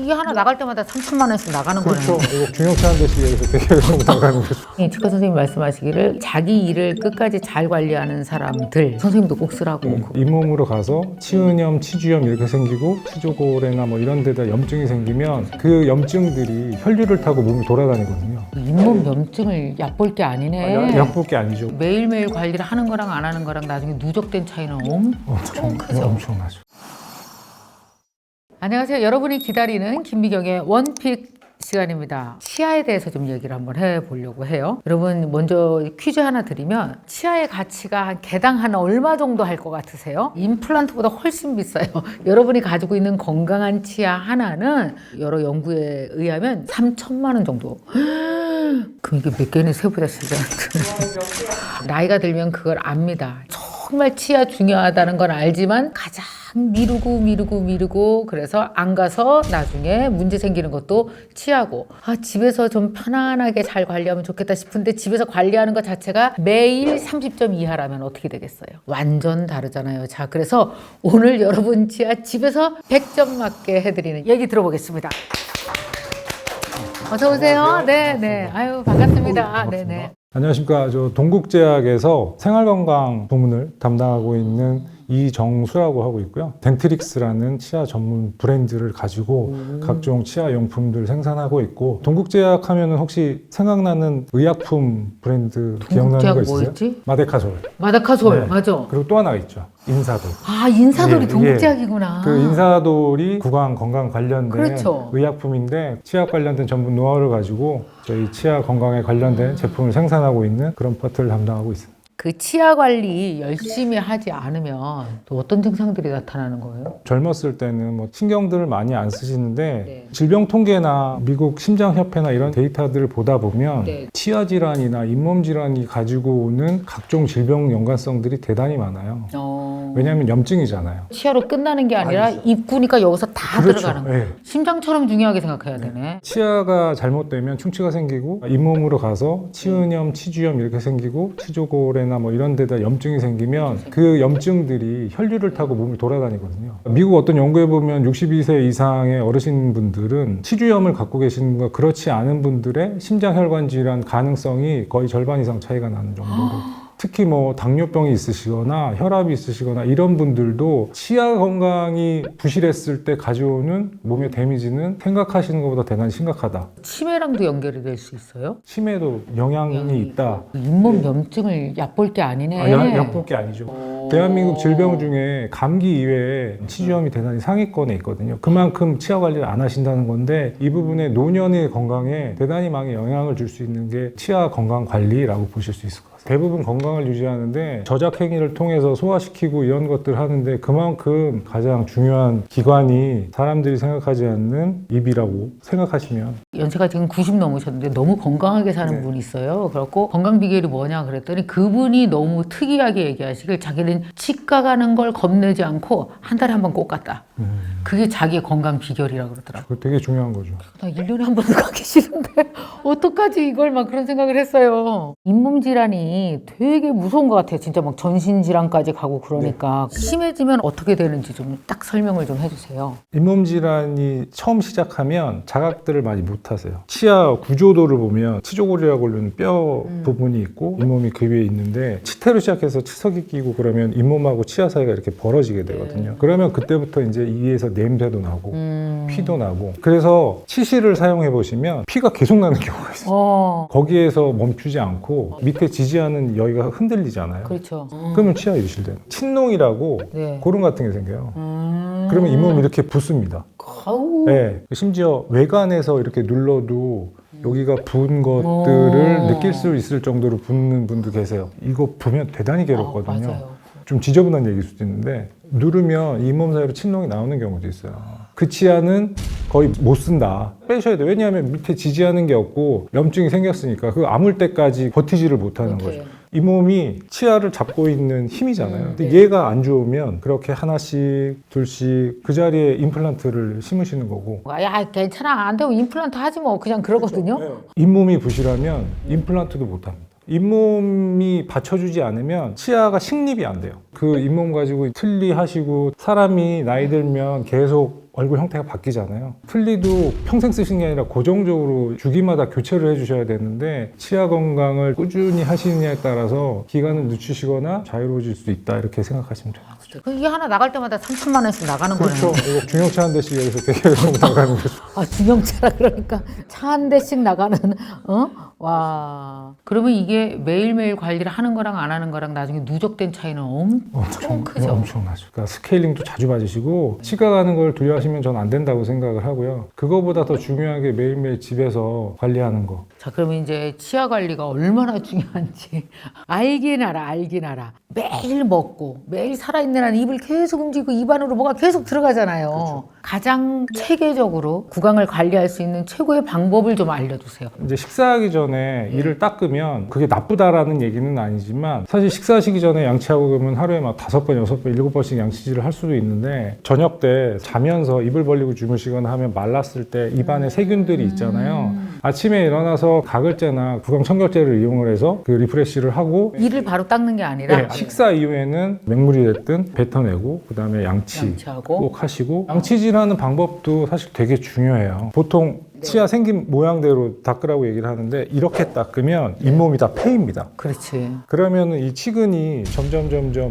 이게 하나 나갈 때마다 3천만 원씩 나가는 그렇죠. 거네. 이거 중형차 한 대씩에서 되게 나가는 거죠. 치과 선생님 말씀하시기를 자기 일을 끝까지 잘 관리하는 사람들 선생님도 꼭 쓰라고. 잇몸으로 가서 치은염, 치주염 이렇게 생기고 치조골이나 뭐 이런 데다 염증이 생기면 그 염증들이 혈류를 타고 몸을 돌아다니거든요. 잇몸 염증을 얕볼 게 아니네. 약 볼 게 아니죠. 매일매일 관리를 하는 거랑 안 하는 거랑 나중에 누적된 차이는 엄청 크죠. 엄청나죠. 안녕하세요. 여러분이 기다리는 김미경의 원픽 시간입니다. 치아에 대해서 좀 얘기를 한번 해보려고 해요. 여러분 먼저 퀴즈 하나 드리면 치아의 가치가 한 개당 한 얼마 정도 할 것 같으세요? 임플란트보다 훨씬 비싸요. 여러분이 가지고 있는 건강한 치아 하나는 여러 연구에 의하면 3천만 원 정도. 그럼 이게 몇 개는 세보자 진짜. 나이가 들면 그걸 압니다. 정말 치아 중요하다는 건 알지만 가장 미루고 그래서 안 가서 나중에 문제 생기는 것도 치아고, 집에서 좀 편안하게 잘 관리하면 좋겠다 싶은데 집에서 관리하는 것 자체가 매일 30점 이하라면 어떻게 되겠어요? 완전 다르잖아요. 자, 그래서 오늘 여러분 치아 집에서 100점 맞게 해드리는 얘기 들어보겠습니다. 어서 오세요. 네. 아유, 반갑습니다. 네네. 안녕하십니까. 저 동국제약에서 생활건강 부문을 담당하고 있는 이정수라고 하고 있고요. 덴트릭스라는 치아 전문 브랜드를 가지고 각종 치아 용품들 생산하고 있고, 동국제약 하면은 혹시 생각나는 의약품 브랜드 기억나는 거 있으세요? 뭐였지? 마데카솔. 마데카솔, 네. 맞아. 그리고 또 하나가 있죠. 인사돌. 인사돌이 예, 동국제약이구나. 그 인사돌이 구강 건강 관련된 그렇죠. 의약품인데, 치아 관련된 전문 노하우를 가지고 저희 치아 건강에 관련된 제품을 생산하고 있는 그런 파트를 담당하고 있습니다. 그 치아 관리 열심히 하지 않으면 또 어떤 증상들이 나타나는 거예요? 젊었을 때는 뭐 신경들을 많이 안 쓰시는데 네. 질병 통계나 미국 심장협회나 이런 데이터들을 보다 보면 네. 치아 질환이나 잇몸 질환이 가지고 오는 각종 질병 연관성들이 대단히 많아요. 왜냐하면 염증이잖아요. 치아로 끝나는 게 아니라 아니죠. 입구니까 여기서 다 그렇죠. 들어가는 거예요. 네. 심장처럼 중요하게 생각해야 되네. 치아가 잘못되면 충치가 생기고 잇몸으로 가서 치은염, 치주염 이렇게 생기고 치조골이나 뭐 이런 데다 염증이 생기면 그 염증들이 혈류를 타고 몸을 돌아다니거든요. 미국 어떤 연구에 보면 62세 이상의 어르신분들은 치주염을 갖고 계시는 것, 그렇지 않은 분들의 심장혈관 질환 가능성이 거의 절반 이상 차이가 나는 정도로. 특히 뭐 당뇨병이 있으시거나 혈압이 있으시거나 이런 분들도 치아 건강이 부실했을 때 가져오는 몸의 데미지는 생각하시는 것보다 대단히 심각하다. 치매랑도 연결이 될 수 있어요? 치매도 영향이 있다. 잇몸 염증을 얕볼 게 아니네. 약볼 게 아니죠. 대한민국 질병 중에 감기 이외에 치주염이 대단히 상위권에 있거든요. 그만큼 치아 관리를 안 하신다는 건데, 이 부분에 노년의 건강에 대단히 많이 영향을 줄 수 있는 게 치아 건강 관리라고 보실 수 있을 것 같아요. 대부분 건강을 유지하는데 저작 행위를 통해서 소화시키고 이런 것들 하는데, 그만큼 가장 중요한 기관이 사람들이 생각하지 않는 입이라고 생각하시면. 연세가 지금 90 넘으셨는데 너무 건강하게 사는 분이 있어요. 그래갖고 건강 비결이 뭐냐 그랬더니 그분이 너무 특이하게 얘기하시길 자기는 치과 가는 걸 겁내지 않고 한 달에 한 번 꼭 갔다. 그게 자기의 건강 비결이라고 그러더라고요. 그거 되게 중요한 거죠. 나 1년에 한 번도 가기 싫은데 어떡하지 이걸 막 그런 생각을 했어요. 잇몸 질환이 되게 무서운 것 같아요. 진짜 막 전신 질환까지 가고 그러니까. 심해지면 어떻게 되는지 좀 딱 설명을 좀 해주세요. 잇몸 질환이 처음 시작하면 자각들을 많이 못 하세요. 치아 구조도를 보면 치조골이라고 부르는 뼈 부분이 있고 잇몸이 그 위에 있는데, 치태로 시작해서 치석이 끼고 그러면 잇몸하고 치아 사이가 이렇게 벌어지게 되거든요. 그러면 그때부터 이제 이에서 냄새도 나고 피도 나고, 그래서 치실을 사용해 보시면 피가 계속 나는 경우가 있어요. 거기에서 멈추지 않고 밑에 지지하는 여기가 흔들리잖아요. 그렇죠. 그러면 치아 유실돼요. 침농이라고 네. 고름 같은 게 생겨요. 그러면 잇몸이 이렇게 붓습니다. 네. 심지어 외관에서 이렇게 눌러도 여기가 부은 것들을 느낄 수 있을 정도로 붓는 분도 계세요. 이거 보면 대단히 괴롭거든요. 맞아요. 좀 지저분한 얘기일 수도 있는데, 누르면 잇몸 사이로 침농이 나오는 경우도 있어요. 그 치아는 거의 못 쓴다. 빼셔야 돼요. 왜냐하면 밑에 지지하는 게 없고 염증이 생겼으니까 그 아물 때까지 버티지를 못하는 거죠. 잇몸이 치아를 잡고 있는 힘이잖아요. 근데 얘가 안 좋으면 그렇게 하나씩 둘씩 그 자리에 임플란트를 심으시는 거고. 야 괜찮아 안 되면 임플란트 하지 뭐 그냥 그러거든요. 잇몸이 부실하면 임플란트도 못 합니다. 잇몸이 받쳐주지 않으면 치아가 식립이 안 돼요. 그 잇몸 가지고 틀니 하시고 사람이 나이 들면 계속 얼굴 형태가 바뀌잖아요. 틀니도 평생 쓰신 게 아니라 고정적으로 주기마다 교체를 해주셔야 되는데 치아 건강을 꾸준히 하시느냐에 따라서 기간을 늦추시거나 자유로워질 수 있다 이렇게 생각하시면 돼요. 이게 하나 나갈 때마다 3천만 원씩 나가는 거네요. 그렇죠. 이거 중형차 한 대씩 여기서 대결하고 나가는 거죠. 아, 중형차라 그러니까 차 한 대씩 나가는, 와. 그러면 이게 매일매일 관리를 하는 거랑 안 하는 거랑 나중에 누적된 차이는 엄청 크죠? 엄청나죠. 그러니까 스케일링도 자주 받으시고 치과 가는 걸 두려워하시면 전 안 된다고 생각을 하고요. 그거보다 더 중요한 게 매일매일 집에서 관리하는 거. 자, 그러면 이제 치아 관리가 얼마나 중요한지 알긴 알아. 매일 먹고 매일 살아있는 한 입을 계속 움직이고 입 안으로 뭐가 계속 들어가잖아요. 그렇죠. 가장 체계적으로 구강을 관리할 수 있는 최고의 방법을 좀 알려주세요. 이제 식사하기 전에 이를 닦으면 그게 나쁘다라는 얘기는 아니지만 사실 식사하시기 전에 양치하고 그러면 하루에 막 5번, 6번, 7번씩 양치질을 할 수도 있는데 저녁 때 자면서 입을 벌리고 주무시거나 하면 말랐을 때 입안에 세균들이 있잖아요. 아침에 일어나서 가글제나 구강 청결제를 이용을 해서 그 리프레시를 하고 이를 바로 닦는 게 아니라 네, 식사 이후에는 맹물이 됐든 뱉어내고 그 다음에 양치하고. 꼭 하시고 양치질하는 방법도 사실 되게 중요해요. 보통 치아 생긴 모양대로 닦으라고 얘기를 하는데 이렇게 닦으면 잇몸이 다 패입니다. 그렇지. 그러면 이 치근이 점점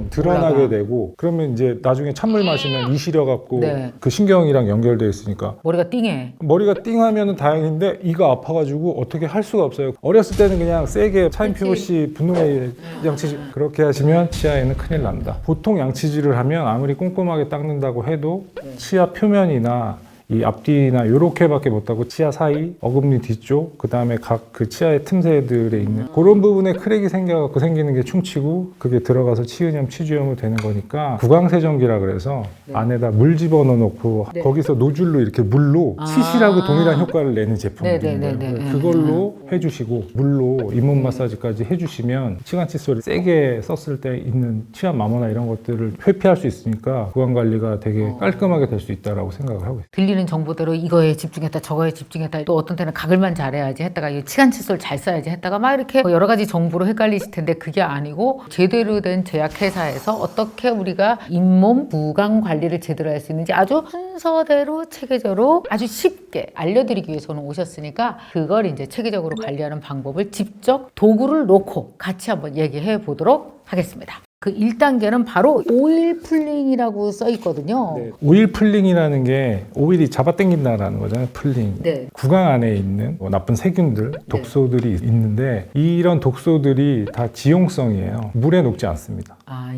드러나게 올라가. 되고 그러면 이제 나중에 찬물 마시면 이 시려 갖고 네. 그 신경이랑 연결되어 있으니까 머리가 띵해. 머리가 띵하면 다행인데 이가 아파가지고 어떻게 할 수가 없어요. 어렸을 때는 그냥 세게 차인 PVC 분노에 양치질 그렇게 하시면 치아에는 큰일 납니다. 보통 양치질을 하면 아무리 꼼꼼하게 닦는다고 해도 치아 표면이나 이 앞뒤나 이렇게밖에 못 하고 치아 사이, 어금니 뒤쪽, 그 다음에 각 그 치아의 틈새들에 있는 그런 부분에 크랙이 생겨갖고 생기는 게 충치고 그게 들어가서 치은염, 치주염이 되는 거니까 구강세정기라 그래서 안에다 물 집어넣어 놓고 거기서 노즐로 이렇게 물로 시시라고 동일한 효과를 내는 제품들인 거예요. 그걸로 해주시고 물로 잇몸 마사지까지 해주시면 치간 칫솔이 세게 썼을 때 있는 치아 마모나 이런 것들을 회피할 수 있으니까 구강 관리가 되게 깔끔하게 될 수 있다라고 생각을 하고 있어요. 들리는 정보대로 이거에 집중했다 저거에 집중했다 또 어떤 때는 가글만 잘해야지 했다가 이 치간 칫솔 잘 써야지 했다가 막 이렇게 여러 가지 정보로 헷갈리실 텐데 그게 아니고 제대로 된 제약회사에서 어떻게 우리가 잇몸 구강 관리를 제대로 할 수 있는지 아주 순서대로 체계적으로 아주 쉽게 알려드리기 위해서 오늘 오셨으니까 그걸 이제 체계적으로 관리하는 방법을 직접 도구를 놓고 같이 한번 얘기해 보도록 하겠습니다. 그 1단계는 바로 오일 풀링이라고 써 있거든요. 오일 풀링이라는 게 오일이 잡아당긴다라는 거잖아요. 풀링. 네. 구강 안에 있는 뭐 나쁜 세균들, 독소들이 있는데 이런 독소들이 다 지용성이에요. 물에 녹지 않습니다. 아,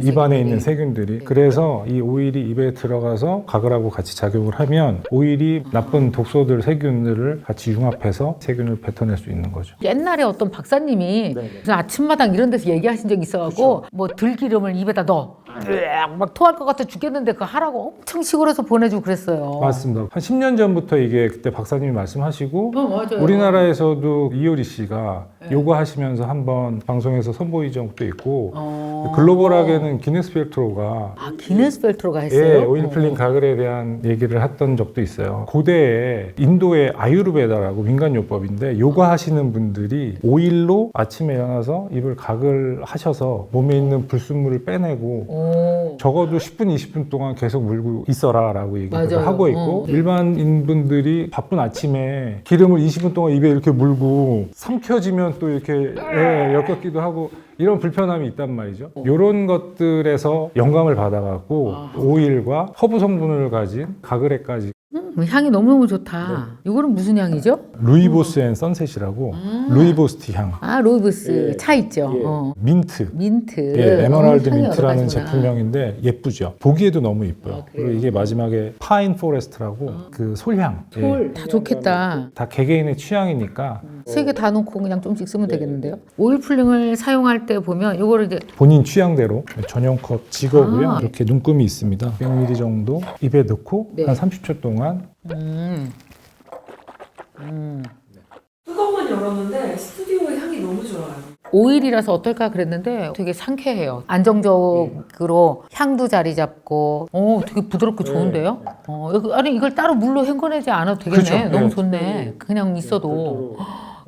입안에 있는 세균들이. 그래서 이 오일이 입에 들어가서 가글하고 같이 작용을 하면 오일이 나쁜 독소들, 세균들을 같이 융합해서 세균을 뱉어낼 수 있는 거죠. 옛날에 어떤 박사님이 무슨 아침마당 이런 데서 얘기하신 적이 있어갖고 뭐 들기름을 입에다 넣어 막 토할 것 같아 죽겠는데 그거 하라고 엄청 시골에서 보내주고 그랬어요. 맞습니다. 한 10년 전부터 이게 그때 박사님이 말씀하시고 맞아요. 우리나라에서도 이효리 씨가 요거 하시면서 한번 방송에서 선보인 적도 있고 글로벌하게는 기네스 펠트로가 아, 기네스 펠트로가 했어요? 오일 풀링 가글에 대한 얘기를 했던 적도 있어요. 고대에 인도의 아유르베다라고 민간요법인데 요가 하시는 분들이 오일로 아침에 일어나서 입을 가글 하셔서 몸에 있는 불순물을 빼내고 적어도 10분, 20분 동안 계속 물고 있어라 라고 얘기를 맞아요. 하고 있고 일반인분들이 바쁜 아침에 기름을 20분 동안 입에 이렇게 물고 삼켜지면 또 이렇게 엮였기도 하고 이런 불편함이 있단 말이죠. 이런 것들에서 영감을 받아갖고 오일과 허브 성분을 가진 가글에까지 향이 너무너무 좋다. 이거는 무슨 향이죠? 루이보스 앤 선셋이라고 루이보스티 향. 아, 로이보스 차 있죠. 민트. 민트. 에메랄드 향이 여러 민트라는 가지구나. 제품명인데 예쁘죠. 보기에도 너무 예뻐요. 그래요? 그리고 이게 마지막에 파인 포레스트라고 그 솔향. 다 좋겠다. 다 개개인의 취향이니까 3개 다 놓고 그냥 좀씩 쓰면 되겠는데요? 오일 풀링을 사용할 때 보면 이거를 이제 본인 취향대로 전용컵 직어고요. 이렇게 눈금이 있습니다. 100ml 정도 입에 넣고 한 30초 동안 뚜껑만 열었는데 스튜디오의 향이 너무 좋아요. 오일이라서 어떨까 그랬는데 되게 상쾌해요. 안정적으로 향도 자리 잡고 되게 부드럽고 좋은데요? 아니 이걸 따로 물로 헹궈내지 않아도 되겠네. 그렇죠. 너무 좋네. 그냥 있어도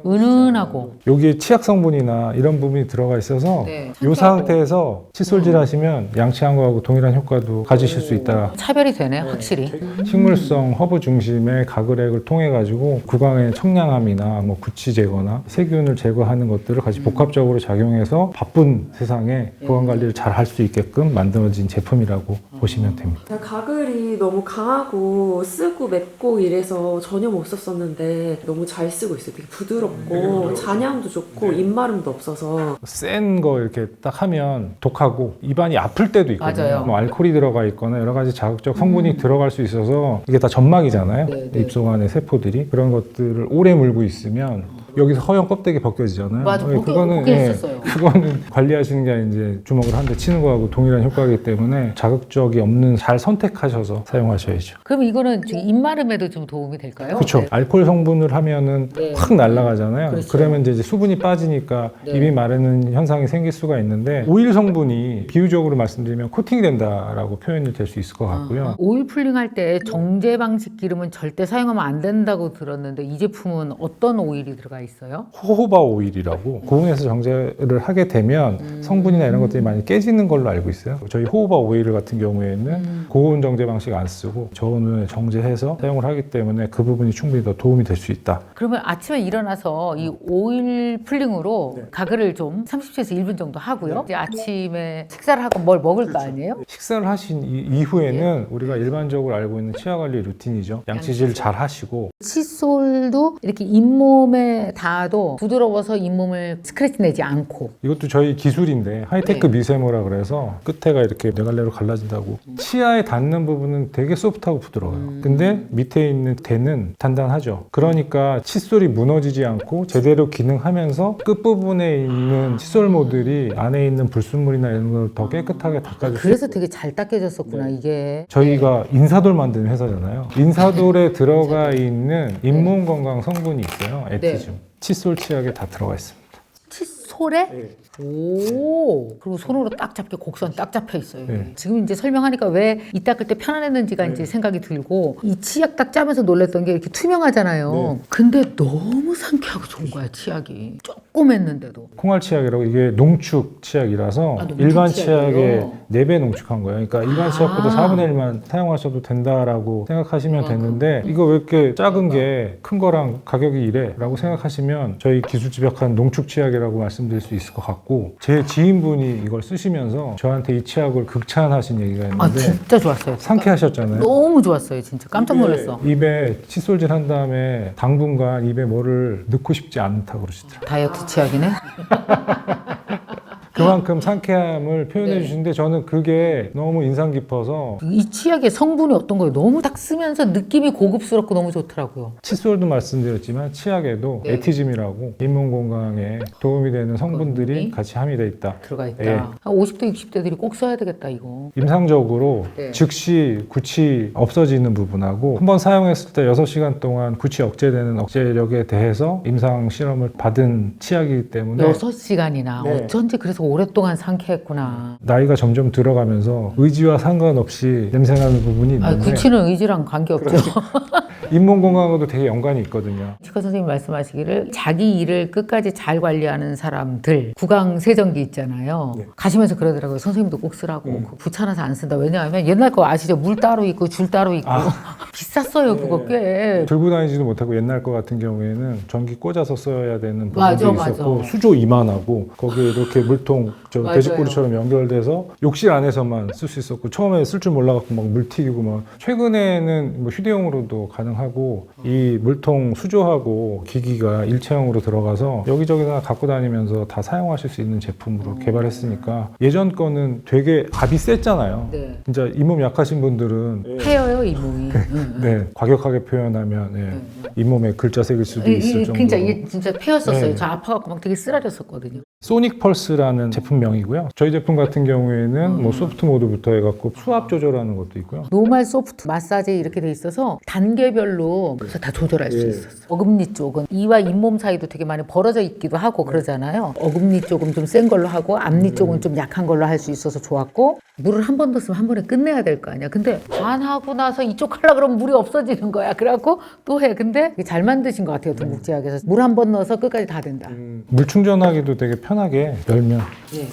은은하고. 여기에 치약 성분이나 이런 부분이 들어가 있어서 네. 이 상태에서 칫솔질 하시면 양치한 거하고 동일한 효과도 가지실 수 있다. 차별이 되네, 확실히. 식물성 허브 중심의 가글액을 통해 가지고 구강의 청량함이나 뭐 구취 제거나 세균을 제거하는 것들을 같이 복합적으로 작용해서 바쁜 세상에 구강 관리를 잘 할 수 있게끔 만들어진 제품이라고 보시면 됩니다. 제가 가글이 너무 강하고 쓰고 맵고 이래서 전혀 못 썼었는데 너무 잘 쓰고 있어요. 되게 부드럽고 잔향도 좋고 입마름도 없어서. 센 거 이렇게 딱 하면 독하고 입안이 아플 때도 있거든요. 맞아요. 뭐 알코올이 들어가 있거나 여러 가지 자극적 성분이 들어갈 수 있어서 이게 다 점막이잖아요. 네, 네. 입속 안에 세포들이 그런 것들을 오래 물고 있으면 여기서 허연 껍데기 벗겨지잖아요. 맞아, 예, 그게 했었어요. 그거는 관리하시는 게 아니라 이제 주먹을 한 대 치는 거하고 동일한 효과이기 때문에 자극적이 없는 잘 선택하셔서 사용하셔야죠. 그럼 이거는 지금 입마름에도 좀 도움이 될까요? 그렇죠. 네. 알코올 성분을 하면은 네. 확 날아가잖아요. 그렇죠. 그러면 이제 수분이 빠지니까 네. 입이 마르는 현상이 생길 수가 있는데 오일 성분이 비유적으로 말씀드리면 코팅이 된다라고 표현이 될 수 있을 것 같고요. 오일 풀링 할 때 정제 방식 기름은 절대 사용하면 안 된다고 들었는데 이 제품은 어떤 오일이 들어가 있어요? 호호바 오일이라고 고온에서 정제를 하게 되면 성분이나 이런 것들이 많이 깨지는 걸로 알고 있어요. 저희 호호바 오일 같은 경우에는 고온 정제 방식 안 쓰고 저온을 정제해서 사용을 하기 때문에 그 부분이 충분히 더 도움이 될 수 있다. 그러면 아침에 일어나서 이 오일 풀링으로 가글을 좀 30초에서 1분 정도 하고요. 이제 아침에 식사를 하고 뭘 먹을 거 아니에요? 식사를 하신 이후에는 우리가 일반적으로 알고 있는 치아 관리 루틴이죠. 양치질 잘 하시고 칫솔도 이렇게 잇몸에 닿아도 부드러워서 잇몸을 스크래치 내지 않고. 이것도 저희 기술인데 하이테크 미세모라 그래서 끝에가 이렇게 네 갈래로 갈라진다고 치아에 닿는 부분은 되게 소프트하고 부드러워요. 근데 밑에 있는 대는 단단하죠. 그러니까 칫솔이 무너지지 않고 제대로 기능하면서 끝부분에 있는 칫솔모들이 안에 있는 불순물이나 이런 걸 더 깨끗하게 닦아줄 수 그래서 되게 잘 닦여졌었구나, 이게. 저희가 인사돌 만드는 회사잖아요. 인사돌에 들어가 있는 잇몸 건강 성분이 있어요. 에티즘. 칫솔 치약에 다 들어가 있습니다. 칫솔에? 오, 그리고 손으로 딱 잡게 곡선 딱 잡혀 있어요. 네. 지금 이제 설명하니까 왜 이 닦을 때 편안했는지가 이제 생각이 들고 이 치약 딱 짜면서 놀랬던 게 이렇게 투명하잖아요. 근데 너무 상쾌하고 좋은 거야, 치약이. 조금 했는데도. 콩알 치약이라고 이게 농축 치약이라서 농축 일반 치약이요? 치약의 4배 농축한 거예요. 그러니까 일반 치약보다 아. 4분의 1만 사용하셔도 된다라고 생각하시면 되는데 이거 왜 이렇게 작은 게 큰 거랑 가격이 이래? 라고 생각하시면 저희 기술집약한 농축 치약이라고 말씀드릴 수 있을 것 같고 제 지인분이 이걸 쓰시면서 저한테 이 치약을 극찬하신 얘기가 아, 있는데 진짜 좋았어요. 상쾌하셨잖아요. 너무 좋았어요, 진짜. 깜짝 놀랐어. 입에 칫솔질 한 다음에 당분간 입에 뭐를 넣고 싶지 않다고 그러시더라고요. 다이어트 치약이네? 그만큼 상쾌함을 표현해 네. 주시는데 저는 그게 너무 인상 깊어서 이 치약의 성분이 어떤 거예요? 너무 딱 쓰면서 느낌이 고급스럽고 너무 좋더라고요. 칫솔도 말씀드렸지만 치약에도 네. 에티즘이라고 잇몸 건강에 도움이 되는 성분들이 성분이? 같이 함유되어 있다. 들어가 있다. 예. 한 50대, 60대들이 꼭 써야 되겠다, 이거. 임상적으로 네. 즉시 구취 없어지는 부분하고 한번 사용했을 때 6시간 동안 구취 억제되는 억제력에 대해서 임상 실험을 받은 치약이기 때문에 6시간이나. 네. 어쩐지 그래서 오랫동안 상쾌했구나. 나이가 점점 들어가면서 의지와 상관없이 냄새나는 부분이 아, 있는데 구치는 의지랑 관계없죠. 잇몸 건강하고도 되게 연관이 있거든요. 치과 선생님 말씀하시기를 자기 일을 끝까지 잘 관리하는 사람들 구강 세정기 있잖아요. 네. 가시면서 그러더라고요. 선생님도 꼭 쓰라고. 그거 귀찮아서 안 쓴다. 왜냐하면 옛날 거 아시죠? 물 따로 있고 줄 따로 있고 비쌌어요. 그거 꽤. 들고 다니지도 못하고 옛날 거 같은 경우에는 전기 꽂아서 써야 되는 맞아, 부분도 있었고 맞아. 수조 이만하고 거기에 이렇게 물통 저 맞아요. 돼지꼬리처럼 연결돼서 욕실 안에서만 쓸 수 있었고 처음에 쓸 줄 몰라갖고 막 물 튀기고 막 최근에는 뭐 휴대용으로도 가능하고 이 물통 수조하고 기기가 일체형으로 들어가서 여기저기나 갖고 다니면서 다 사용하실 수 있는 제품으로 개발했으니까 예전 거는 되게 압이 셌잖아요. 네. 진짜 잇몸 약하신 분들은 패여요, 이 몸이. 네, 과격하게 표현하면 잇몸에 글자 새길 수도 있을 정도로 진짜 이게 진짜 패였었어요. 네. 저 아파갖고 막 되게 쓰라렸었거든요. 소닉 펄스라는 제품명이고요. 저희 제품 같은 경우에는 뭐 소프트 모드부터 해갖고 수압 조절하는 것도 있고요. 노멀, 소프트, 마사지 이렇게 돼 있어서 단계별로 그래서 다 조절할 수 있었어. 어금니 쪽은 이와 잇몸 사이도 되게 많이 벌어져 있기도 하고 그러잖아요. 어금니 쪽은 좀 센 걸로 하고 앞니 쪽은 좀 약한 걸로 할 수 있어서 좋았고 물을 한 번 넣었으면 한 번에 끝내야 될 거 아니야. 근데 반 하고 나서 이쪽 하려고 그러면 물이 없어지는 거야. 그래갖고 또 해. 근데 이게 잘 만드신 것 같아요. 동국제약에서 물 한 번 넣어서 끝까지 다 된다. 물 충전하기도 되게 편하게 열면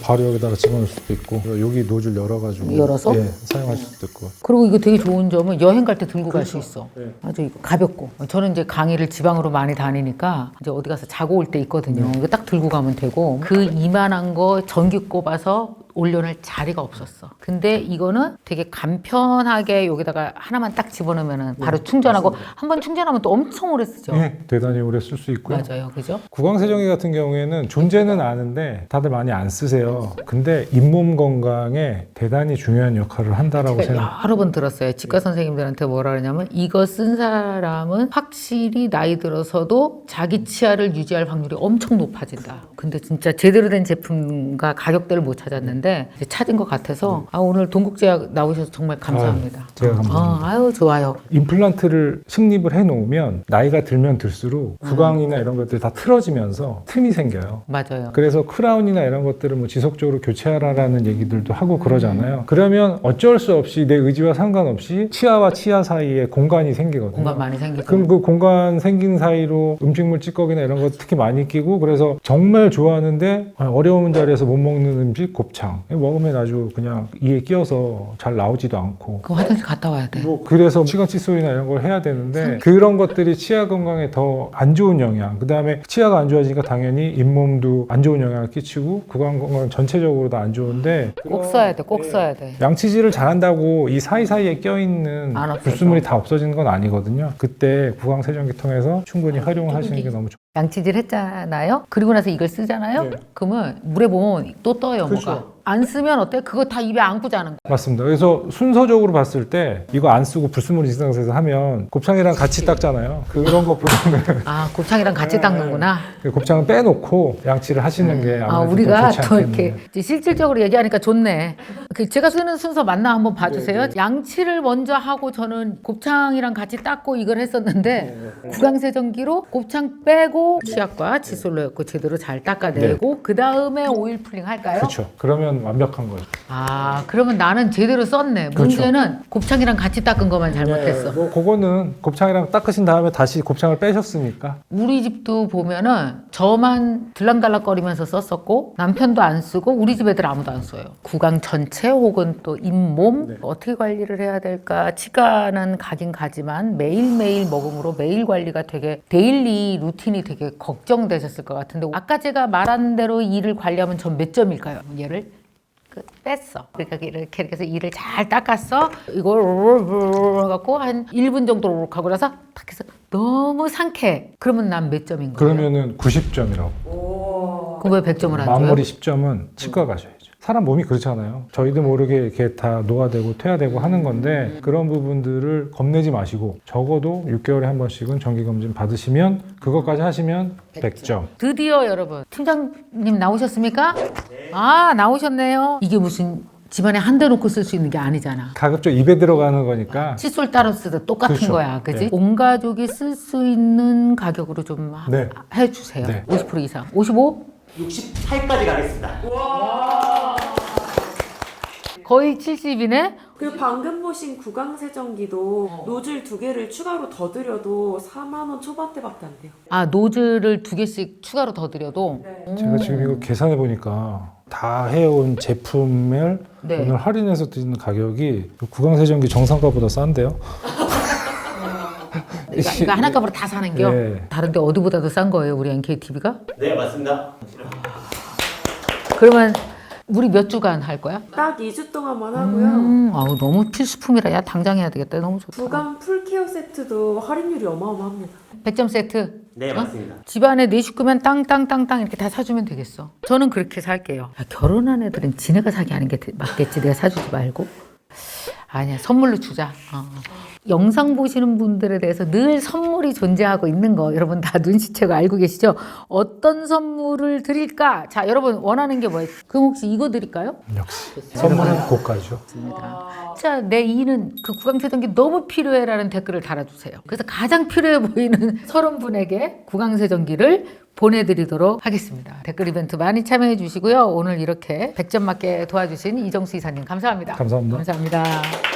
바로 여기다가 집어넣을 수도 있고 여기 노즐 열어가지고 열어서? 사용하실 수도 있고. 그리고 이거 되게 좋은 점은 여행 갈 때 들고 갈 수 있어. 아주 이거 가볍고. 저는 이제 강의를 지방으로 많이 다니니까 이제 어디 가서 자고 올 때 있거든요. 이거 딱 들고 가면 되고 그 이만한 거 전기 꼽아서 올려놓을 자리가 없었어. 근데 이거는 되게 간편하게 여기다가 하나만 딱 집어넣으면 바로 충전하고 한 번 충전하면 또 엄청 오래 쓰죠. 네, 대단히 오래 쓸 수 있고요. 맞아요. 그죠? 구강세정기 같은 경우에는 존재는 아는데 다들 많이 안 쓰세요. 근데 잇몸 건강에 대단히 중요한 역할을 한다라고 생각해요. 여러 번 들었어요. 치과 선생님들한테 뭐라 그러냐면 이거 쓴 사람은 확실히 나이 들어서도 자기 치아를 유지할 확률이 엄청 높아진다. 근데 진짜 제대로 된 제품과 가격대를 못 찾았는데 이제 찾은 것 같아서 오늘 동국제약 나오셔서 정말 감사합니다. 제가 감사합니다. 아유 좋아요. 임플란트를 식립을 해놓으면 나이가 들면 들수록 구강이나 이런 것들이 다 틀어지면서 틈이 생겨요. 맞아요. 그래서 크라운이나 이런 것들을 뭐 지속적으로 교체하라라는 얘기들도 하고 그러잖아요. 그러면 어쩔 수 없이 내 의지와 상관없이 치아와 치아 사이에 공간이 생기거든요. 공간 많이 생기죠. 그럼 그 공간 생긴 사이로 음식물 찌꺼기나 이런 거 특히 많이 끼고 그래서 정말 좋아하는데 어려운 자리에서 못 먹는 음식 곱창 먹으면 아주 그냥 이에 끼어서 잘 나오지도 않고 그 화장실 갔다 와야 돼. 그래서 치간 칫솔이나 이런 걸 해야 되는데 그런 것들이 치아 건강에 더 안 좋은 영향 그 다음에 치아가 안 좋아지니까 당연히 잇몸도 안 좋은 영향을 끼치고 구강 건강 전체적으로도 안 좋은데 꼭 써야 돼. 꼭 써야 돼. 양치질을 잘한다고 이 사이사이에 껴있는 안 없어져. 불순물이 다 없어지는 건 아니거든요. 그때 구강세정기 통해서 충분히 활용하시는 게 너무 좋아요. 양치질 했잖아요. 그리고 나서 이걸 쓰잖아요. 그러면 물에 보면 또 떠요. 뭐가. 안 쓰면 어때? 그거 다 입에 안고 자는 거. 맞습니다. 그래서 순서적으로 봤을 때 이거 안 쓰고 불순물이 지상에서 하면 곱창이랑 같이 닦잖아요. 그런 거 보면은 곱창이랑 같이 닦는구나. 곱창을 빼놓고 양치를 하시는 게 아무래도 우리가 더 좋지 더 않겠느냐. 이렇게 이제 실질적으로 얘기하니까 좋네. 제가 쓰는 순서 맞나 한번 봐주세요. 양치를 먼저 하고 저는 곱창이랑 같이 닦고 이걸 했었는데 구강세정기로 곱창 빼고 치약과 칫솔로 했고 제대로 잘 닦아내고 그 다음에 오일 풀링 할까요? 그렇죠. 그러면 완벽한 거죠. 그러면 나는 제대로 썼네. 문제는 곱창이랑 같이 닦은 것만 잘못했어. 뭐 그거는 곱창이랑 닦으신 다음에 다시 곱창을 빼셨으니까. 우리 집도 보면은 저만 들락달락거리면서 썼었고 남편도 안 쓰고 우리 집 애들 아무도 안 써요. 구강 전체 혹은 또 잇몸 어떻게 관리를 해야 될까? 치과는 가긴 가지만 매일매일 먹음으로 매일 관리가 되게 데일리 루틴이 되게 걱정되셨을 것 같은데 아까 제가 말한 대로 이를 관리하면 전 몇 점일까요? 얘를 뺐어. 그러니까 이렇게 해서 이를 잘 닦았어. 이걸 갖고 한 1분 정도 하고 나서 딱 해서 너무 상쾌해. 그러면 난 몇 점인 거예요? 그러면은 90점이라고. 그럼 왜 100점을 안 줘요? 마무리 10점은 치과 가셔야죠. 사람 몸이 그렇잖아요. 저희도 모르게 이렇게 다 노화되고 퇴화되고 하는 건데 그런 부분들을 겁내지 마시고 적어도 6개월에 한 번씩은 정기검진 받으시면 그것까지 하시면 100점. 드디어 여러분 팀장님 나오셨습니까? 나오셨네요. 이게 무슨 집안에 한 대 놓고 쓸 수 있는 게 아니잖아. 가급적 입에 들어가는 거니까 칫솔 따로 쓰듯 똑같은 그렇죠. 거야. 그지? 네. 온 가족이 쓸 수 있는 가격으로 좀 네. 해주세요. 네. 50% 이상. 55? 68까지 가겠습니다. 거의 70이네? 그리고 방금 보신 구강세정기도 노즐 2개를 추가로 더 드려도 4만 원 초반대밖에 안 돼요. 노즐을 2개씩 추가로 더 드려도? 제가 지금 이거 계산해 보니까 다 해온 제품을 네. 오늘 할인해서 드리는 가격이 구강세정기 정상가보다 싼데요? 이거 하나값으로 다 사는 겨? 네. 다른데 어디보다도 싼 거예요, 우리 NKTV가? 네, 맞습니다. 그러면 우리 몇 주간 할 거야? 딱 2주 동안만 하고요. 너무 필수품이라 야 당장 해야 되겠다. 너무 좋다. 구강 풀케어 세트도 할인율이 어마어마합니다. 100점 세트. 네, 맞습니다. 집안에 4식구면 땅땅땅땅 이렇게 다 사주면 되겠어. 저는 그렇게 살게요. 결혼한 애들은 지네가 사게 하는 게 맞겠지. 내가 사주지 말고. 아니야, 선물로 주자. 영상 보시는 분들에 대해서 늘 선물이 존재하고 있는 거 여러분 다 눈치채고 알고 계시죠? 어떤 선물을 드릴까? 자, 여러분 원하는 게 뭐예요? 그럼 혹시 이거 드릴까요? 역시 선물은 고가죠. 자, 내 이는 그 구강세정기 너무 필요해라는 댓글을 달아주세요. 그래서 가장 필요해 보이는 30분에게 구강세정기를 보내드리도록 하겠습니다. 댓글 이벤트 많이 참여해 주시고요. 오늘 이렇게 100점 맞게 도와주신 이정수 이사님 감사합니다. 감사합니다. 감사합니다.